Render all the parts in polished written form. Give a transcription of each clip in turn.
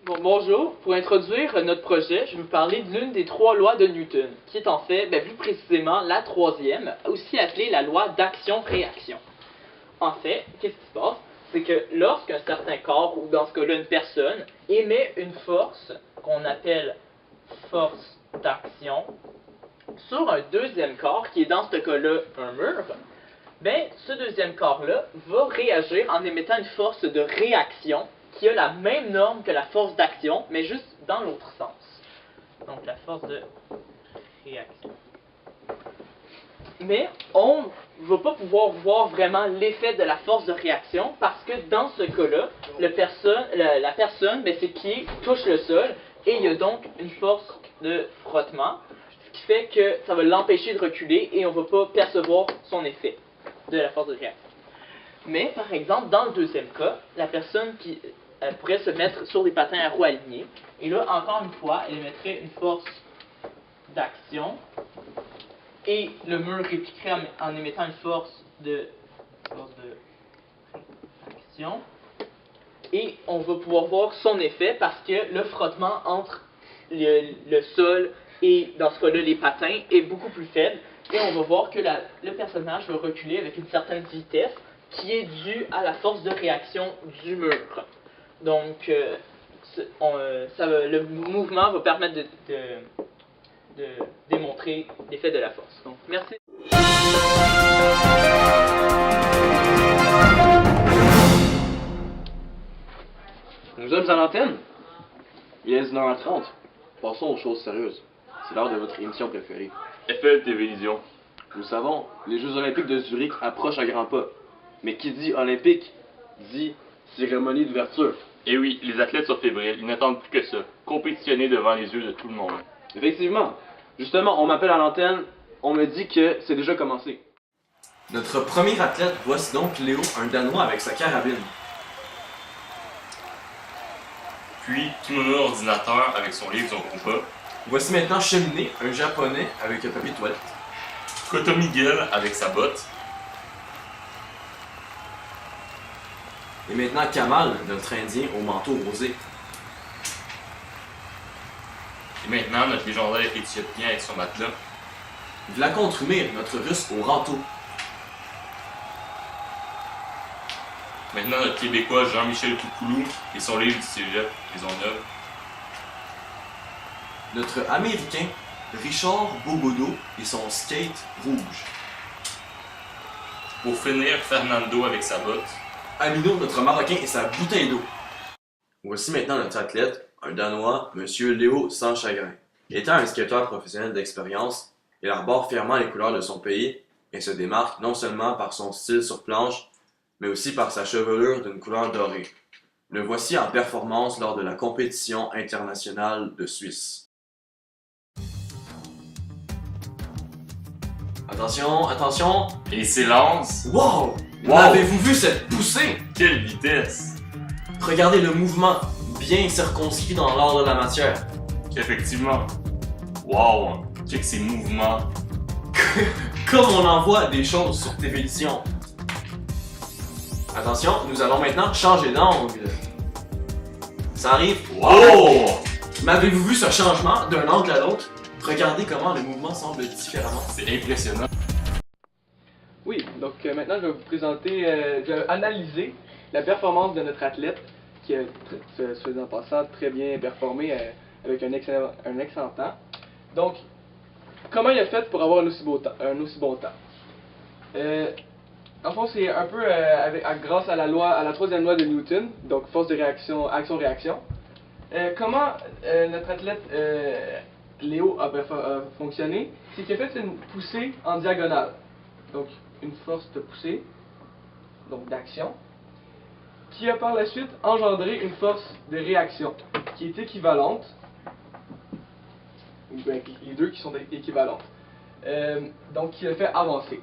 Bon, bonjour. Pour introduire notre projet, je vais vous parler de l'une des trois lois de Newton, qui est en fait, plus précisément, la troisième, aussi appelée la loi d'action-réaction. En fait, qu'est-ce qui se passe? C'est que lorsqu'un certain corps, ou dans ce cas-là une personne, émet une force qu'on appelle force d'action sur un deuxième corps, qui est dans ce cas-là un mur, ce deuxième corps-là va réagir en émettant une force de réaction qui a la même norme que la force d'action, mais juste dans l'autre sens. Donc la force de réaction. Mais on ne va pas pouvoir voir vraiment l'effet de la force de réaction parce que dans ce cas-là, la personne, ses pieds touchent le sol et il y a donc une force de frottement, ce qui fait que ça va l'empêcher de reculer et on ne va pas percevoir son effet de la force de réaction. Mais, par exemple, dans le deuxième cas, la personne qui pourrait se mettre sur des patins à roues alignés, et là, encore une fois, elle émettrait une force d'action, et le mur répliquerait en émettant une force de réaction, et on va pouvoir voir son effet parce que le frottement entre le sol et, dans ce cas-là, les patins est beaucoup plus faible, et on va voir que le personnage va reculer avec une certaine vitesse qui est due à la force de réaction du mur. Donc, le mouvement va permettre de démontrer l'effet de la force. Donc, merci. Nous sommes à l'antenne. Il est 19h30. Passons aux choses sérieuses. C'est l'heure de votre émission préférée. FL Télévision. Nous savons, les Jeux Olympiques de Zurich approchent à grands pas. Mais qui dit olympique, dit cérémonie d'ouverture. Et oui, les athlètes sont fébriles, ils n'attendent plus que ça. Compétitionner devant les yeux de tout le monde. Effectivement. Justement, on m'appelle à l'antenne, on me dit que c'est déjà commencé. Notre premier athlète, voici donc Léo, un Danois avec sa carabine. Puis, Kimono Ordinateur avec son livre, son compas. Voici maintenant Cheminée, un Japonais avec un papier de toilette. Koto Miguel avec sa botte. Et maintenant Kamal, notre Indien au manteau rosé. Et maintenant, notre légendaire Éthiopien avec son matelas. Vlakon Trumir, notre Russe au râteau. Maintenant, notre Québécois Jean-Michel Toucoulou et son livre du Cégep, Maisonneuve. Notre Américain Richard Bogodo et son skate rouge. Pour finir, Fernando avec sa botte. Amino, notre Marocain et sa bouteille d'eau. Voici maintenant notre athlète, un Danois, Monsieur Léo Sans Chagrin. Étant un skateur professionnel d'expérience, il arbore fièrement les couleurs de son pays et se démarque non seulement par son style sur planche, mais aussi par sa chevelure d'une couleur dorée. Le voici en performance lors de la compétition internationale de Suisse. Attention, attention! Et silence! Wow! Wow! Avez-vous vu cette poussée? Quelle vitesse! Regardez le mouvement bien circonscrit dans l'ordre de la matière. Effectivement. Wow! Check ces mouvements. Comme on en voit des choses sur télévision. Attention, nous allons maintenant changer d'angle. Ça arrive. Wow! M'avez-vous vu ce changement d'un angle à l'autre? Regardez comment le mouvement semble différemment. C'est impressionnant. Oui, donc maintenant je vais vous présenter, je vais analyser la performance de notre athlète qui a, en passant, très bien performé avec un excellent temps. Donc, comment il a fait pour avoir un aussi bon temps? En fond, c'est un peu grâce à la troisième loi de Newton, donc force de réaction, action-réaction. Comment notre athlète Léo a fonctionné? C'est qu'il a fait une poussée en diagonale. Donc, une force de poussée, donc d'action, qui a par la suite engendré une force de réaction, qui est équivalente, ou bien les deux qui sont équivalentes, donc qui le fait avancer.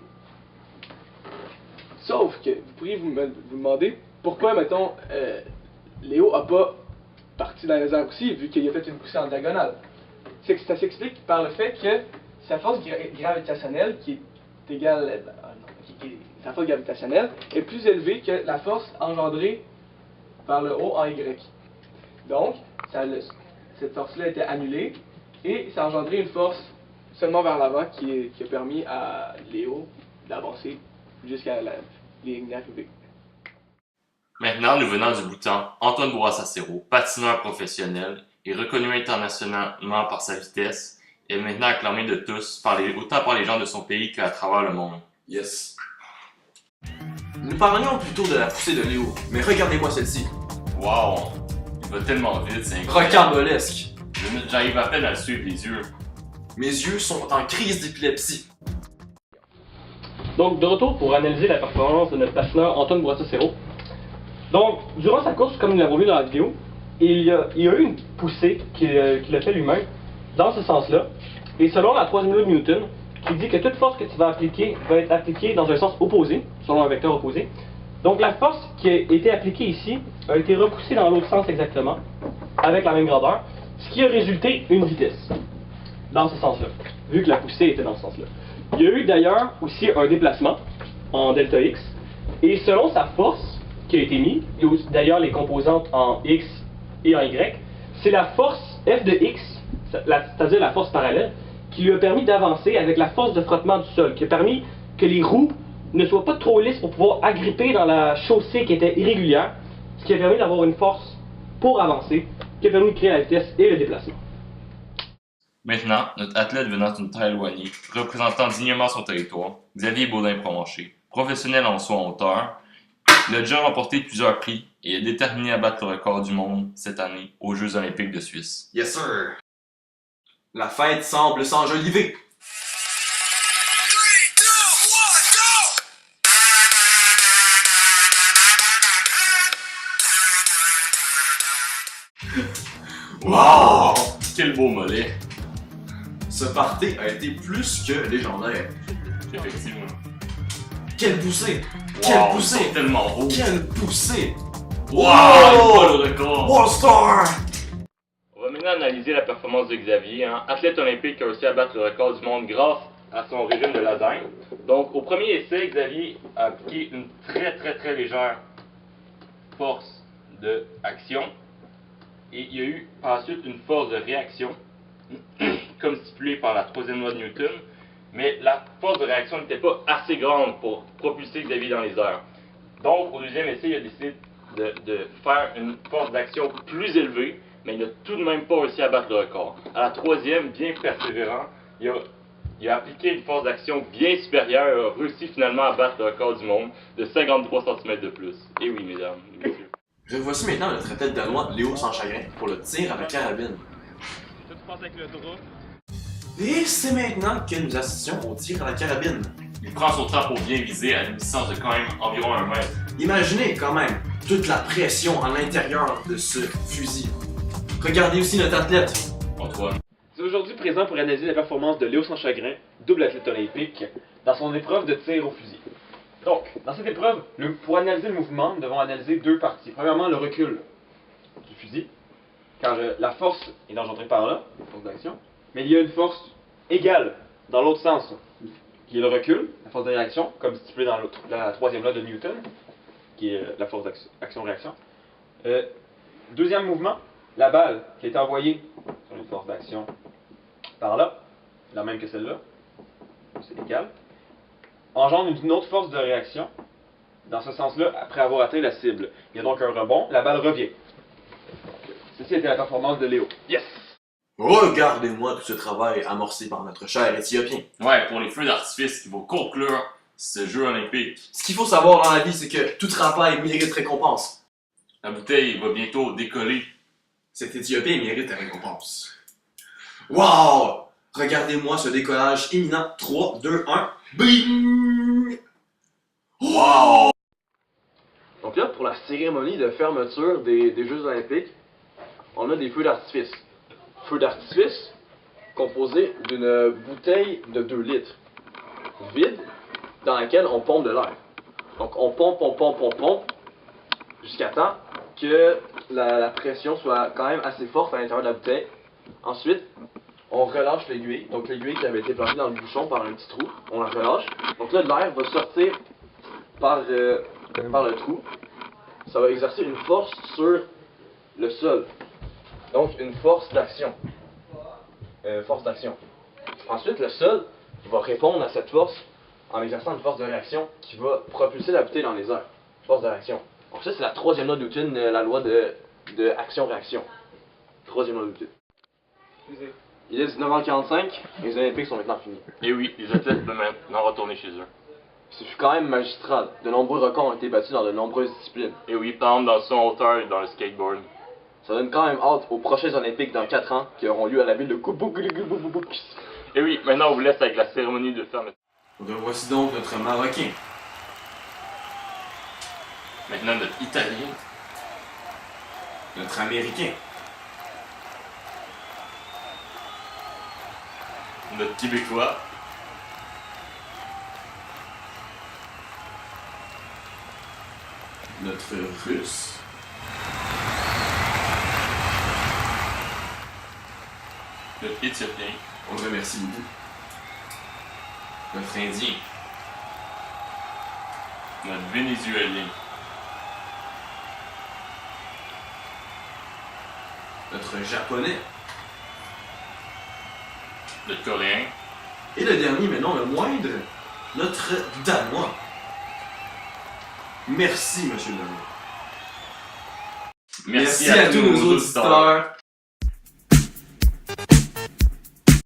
Sauf que, vous pourriez vous demander, pourquoi, mettons, Léo n'a pas parti dans les airs aussi, vu qu'il a fait une poussée en diagonale? C'est que ça s'explique par le fait que sa force gravitationnelle, qui est égale, sa force gravitationnelle, est plus élevée que la force engendrée par le O en Y. Donc, cette force-là a été annulée et ça a engendré une force seulement vers l'avant qui a permis à Léo d'avancer jusqu'à la ligne d'arrivée. Maintenant, nous venons du Bhoutan, Antoine Bourassa-Sero, patineur professionnel et reconnu internationalement par sa vitesse, est maintenant acclamé de tous, autant par les gens de son pays qu'à travers le monde. Yes. Nous parlions plutôt de la poussée de Léo, mais regardez-moi celle-ci. Wow! Il va tellement vite, c'est incroyable. Rocambolesque. J'arrive à peine à le suivre les yeux. Mes yeux sont en crise d'épilepsie. Donc, de retour pour analyser la performance de notre patineur Antoine Bourassa-Sero. Donc, durant sa course, comme nous l'avons vu dans la vidéo, il y a eu une poussée qu'il a fait lui-même dans ce sens-là. Et selon la troisième loi de Newton, qui dit que toute force que tu vas appliquer va être appliquée dans un sens opposé, selon un vecteur opposé. Donc, la force qui a été appliquée ici a été repoussée dans l'autre sens exactement, avec la même grandeur, ce qui a résulté une vitesse dans ce sens-là, vu que la poussée était dans ce sens-là. Il y a eu d'ailleurs aussi un déplacement en delta x, et selon sa force qui a été mise, il y a aussi d'ailleurs les composantes en x et en y, c'est la force f de x, c'est-à-dire la force parallèle, qui lui a permis d'avancer avec la force de frottement du sol, qui a permis que les roues ne soient pas trop lisses pour pouvoir agripper dans la chaussée qui était irrégulière, ce qui a permis d'avoir une force pour avancer, qui a permis de créer la vitesse et le déplacement. Maintenant, notre athlète venant d'une terre éloignée, représentant dignement son territoire, Xavier Baudin-Provencher, professionnel en saut en hauteur, il a déjà remporté plusieurs prix et est déterminé à battre le record du monde cette année aux Jeux olympiques de Suisse. Yes sir. La fête semble s'enjoliver. Wow! Quel beau mollet! Ce party a été plus que légendaire. Effectivement. Quelle poussée! Wow, Quelle poussée! c'est tellement beau! Quelle poussée! Wow! Il bat le record! All Star! On va maintenant analyser la performance de Xavier, athlète olympique qui a réussi à battre le record du monde grâce à son régime de lasagne. Donc, au premier essai, Xavier a appliqué une très légère force de action. Et il y a eu par la suite une force de réaction, comme stipulé par la troisième loi de Newton. Mais la force de réaction n'était pas assez grande pour propulser Xavier dans les airs. Donc, au deuxième essai, il a décidé de faire une force d'action plus élevée, mais il n'a tout de même pas réussi à battre le record. À la troisième, bien persévérant, il a appliqué une force d'action bien supérieure et a réussi finalement à battre le record du monde de 53 cm de plus. Et oui, mesdames et messieurs. Revoici maintenant notre athlète danois Léo sans chagrin pour le tir à la carabine. Tout se passe avec le drap. Et c'est maintenant que nous assistions au tir à la carabine. Il prend son temps pour bien viser à une distance de quand même environ 1 mètre. Imaginez quand même toute la pression à l'intérieur de ce fusil. Regardez aussi notre athlète. Antoine. C'est aujourd'hui présent pour analyser la performance de Léo sans chagrin, double athlète olympique, dans son épreuve de tir au fusil. Donc, dans cette épreuve, pour analyser le mouvement, nous devons analyser deux parties. Premièrement, le recul du fusil, car la force est engendrée par là, la force d'action, mais il y a une force égale dans l'autre sens, qui est le recul, la force de réaction, comme stipulé dans la troisième loi de Newton, qui est la force d'action-réaction. Deuxième mouvement, la balle qui est envoyée sur une force d'action par là, la même que celle-là, c'est égal, engendre une autre force de réaction dans ce sens-là après avoir atteint la cible. Il y a donc un rebond, la balle revient. Donc, ceci était la performance de Léo. Yes! Regardez-moi tout ce travail amorcé par notre cher Éthiopien. Ouais, pour les feux d'artifice qui vont conclure ce jeu olympique. Ce qu'il faut savoir dans la vie, c'est que tout travail mérite récompense. La bouteille va bientôt décoller. Cet Éthiopien mérite la récompense. Wow! Regardez-moi ce décollage imminent. 3, 2, 1. Bing! Wow! Donc là, pour la cérémonie de fermeture des Jeux olympiques, on a des feux d'artifice. Feux d'artifice composés d'une bouteille de 2 litres vide dans laquelle on pompe de l'air. Donc on pompe jusqu'à temps que la pression soit quand même assez forte à l'intérieur de la bouteille. Ensuite, on relâche l'aiguille. Donc l'aiguille qui avait été plantée dans le bouchon par un petit trou, on la relâche. Donc là, l'air va sortir par le trou. Ça va exercer une force sur le sol. Donc une force d'action. Force d'action. Ensuite, le sol va répondre à cette force en exerçant une force de réaction qui va propulser la bouteille dans les airs. Force de réaction. Donc ça, c'est la troisième loi de Newton, la loi de action-réaction. Troisième loi de Newton. Il est 19h45, les Olympiques sont maintenant finis. Et oui, les athlètes peuvent maintenant retourner chez eux. Ce fut quand même magistral. De nombreux records ont été battus dans de nombreuses disciplines. Et oui, par exemple, dans le saut en hauteur et dans le skateboard. Ça donne quand même hâte aux prochains Olympiques dans 4 ans qui auront lieu à la ville de Kubouk. Et oui, maintenant on vous laisse avec la cérémonie de fermeture. Voici donc notre Marocain. Maintenant notre Italien. Notre Américain. Notre Québécois. Notre Russe. Notre Éthiopien. On le remercie beaucoup. Notre Indien. Notre Vénézuélien. Notre Japonais. Notre Coréen. Et le dernier, mais non le moindre, notre Danois. Merci, monsieur le Danois. Merci à tous nos auditeurs.